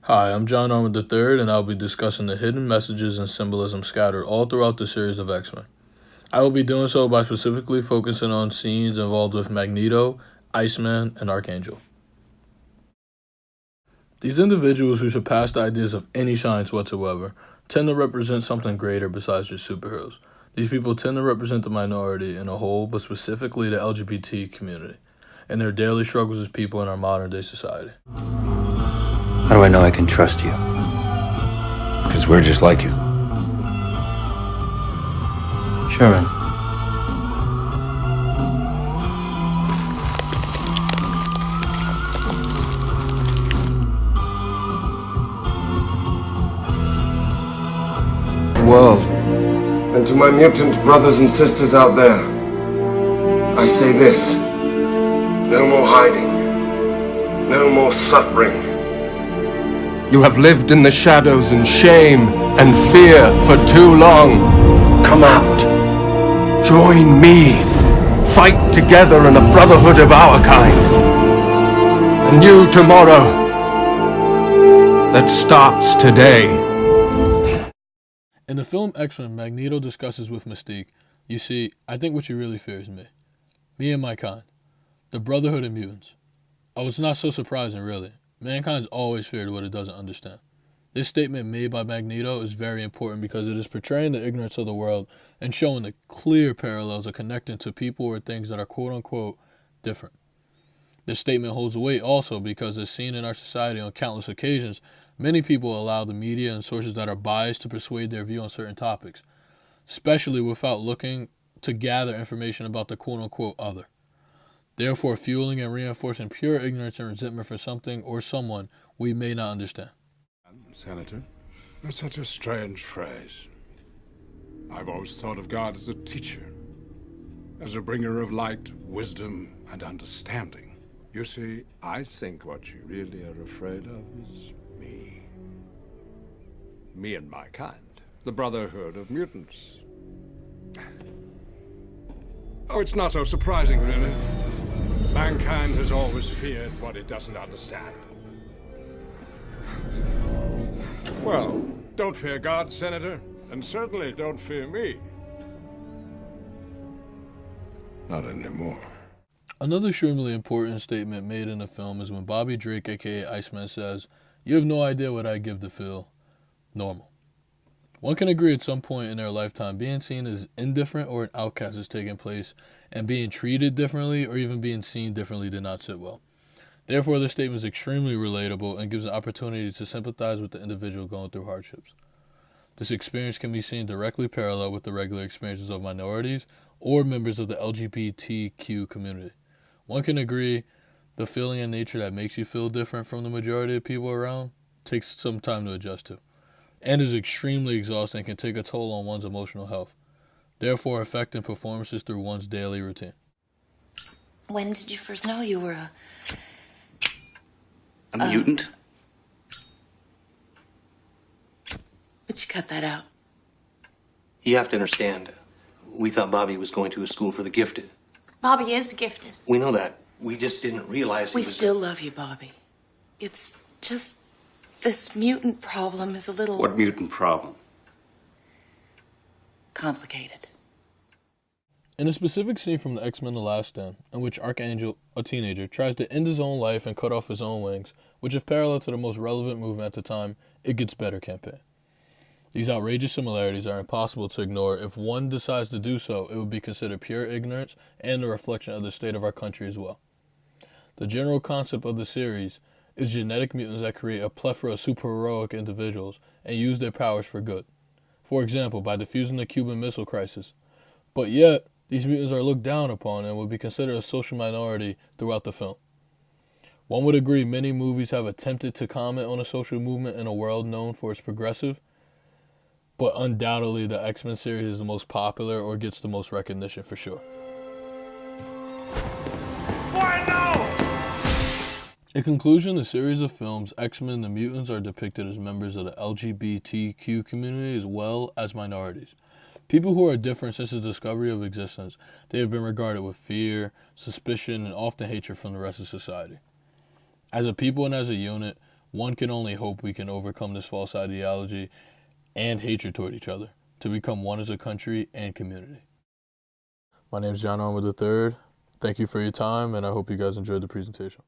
Hi, I'm John Armour III, and I'll be discussing the hidden messages and symbolism scattered all throughout the series of X Men. I will be doing so by specifically focusing on scenes involved with Magneto, Iceman, and Archangel. These individuals who surpass the ideas of any science whatsoever tend to represent something greater besides just superheroes. These people tend to represent the minority in a whole, but specifically the LGBT community, and their daily struggles as people in our modern day society. How do I know I can trust you? Because we're just like you. Sherman. World. And to my mutant brothers and sisters out there, I say this: no more hiding, no more suffering. You have lived in the shadows and shame and fear for too long. Come out. Join me. Fight together in a brotherhood of our kind. A new tomorrow that starts today. In the film X-Men, Magneto discusses with Mystique, "You see, I think what you really fear is me. Me and my kind. The Brotherhood of Mutants. Oh, it's not so surprising, really. Mankind's always feared what it doesn't understand." This statement made by Magneto is very important because it is portraying the ignorance of the world and showing the clear parallels of connecting to people or things that are quote-unquote different. This statement holds weight also because, as seen in our society on countless occasions, many people allow the media and sources that are biased to persuade their view on certain topics, especially without looking to gather information about the quote-unquote other, therefore fueling and reinforcing pure ignorance and resentment for something or someone we may not understand. Senator, that's such a strange phrase. I've always thought of God as a teacher, as a bringer of light, wisdom, and understanding. You see, I think what you really are afraid of is me. Me and my kind. The Brotherhood of Mutants. Oh, it's not so surprising, really. Mankind has always feared what it doesn't understand. Well, don't fear God, Senator, and certainly don't fear me. Not anymore. Another extremely important statement made in the film is when Bobby Drake, aka Iceman, says, "You have no idea what I give to feel normal." One can agree at some point in their lifetime being seen as indifferent or an outcast is taking place, and being treated differently or even being seen differently did not sit well. Therefore, this statement is extremely relatable and gives an opportunity to sympathize with the individual going through hardships. This experience can be seen directly parallel with the regular experiences of minorities or members of the LGBTQ community. One can agree the feeling and nature that makes you feel different from the majority of people around takes some time to adjust to, and is extremely exhausting and can take a toll on one's emotional health, therefore affecting performances through one's daily routine. When did you first know you were A mutant? But you cut that out. You have to understand, we thought Bobby was going to a school for the gifted. Bobby is gifted. We know that. We just didn't realize We he was... still love you, Bobby. It's just this mutant problem is a little What mutant problem? complicated. In a specific scene from the X-Men The Last Stand, in which Archangel, a teenager, tries to end his own life and cut off his own wings, which is parallel to the most relevant movement at the time, It Gets Better campaign. These outrageous similarities are impossible to ignore. If one decides to do so, it would be considered pure ignorance and a reflection of the state of our country as well. The general concept of the series is genetic mutants that create a plethora of superheroic individuals and use their powers for good. For example, by defusing the Cuban Missile Crisis. But yet, these mutants are looked down upon and would be considered a social minority throughout the film. One would agree many movies have attempted to comment on a social movement in a world known for its progressive, but undoubtedly the X-Men series is the most popular or gets the most recognition for sure. In conclusion, the series of films X-Men The Mutants are depicted as members of the LGBTQ community as well as minorities. People who are different since the discovery of existence, they have been regarded with fear, suspicion, and often hatred from the rest of society. As a people and as a unit, One can only hope we can overcome this false ideology and hatred toward each other to become one as a country and community. My name is John Armour III. Thank you for your time, and I hope you guys enjoyed the presentation.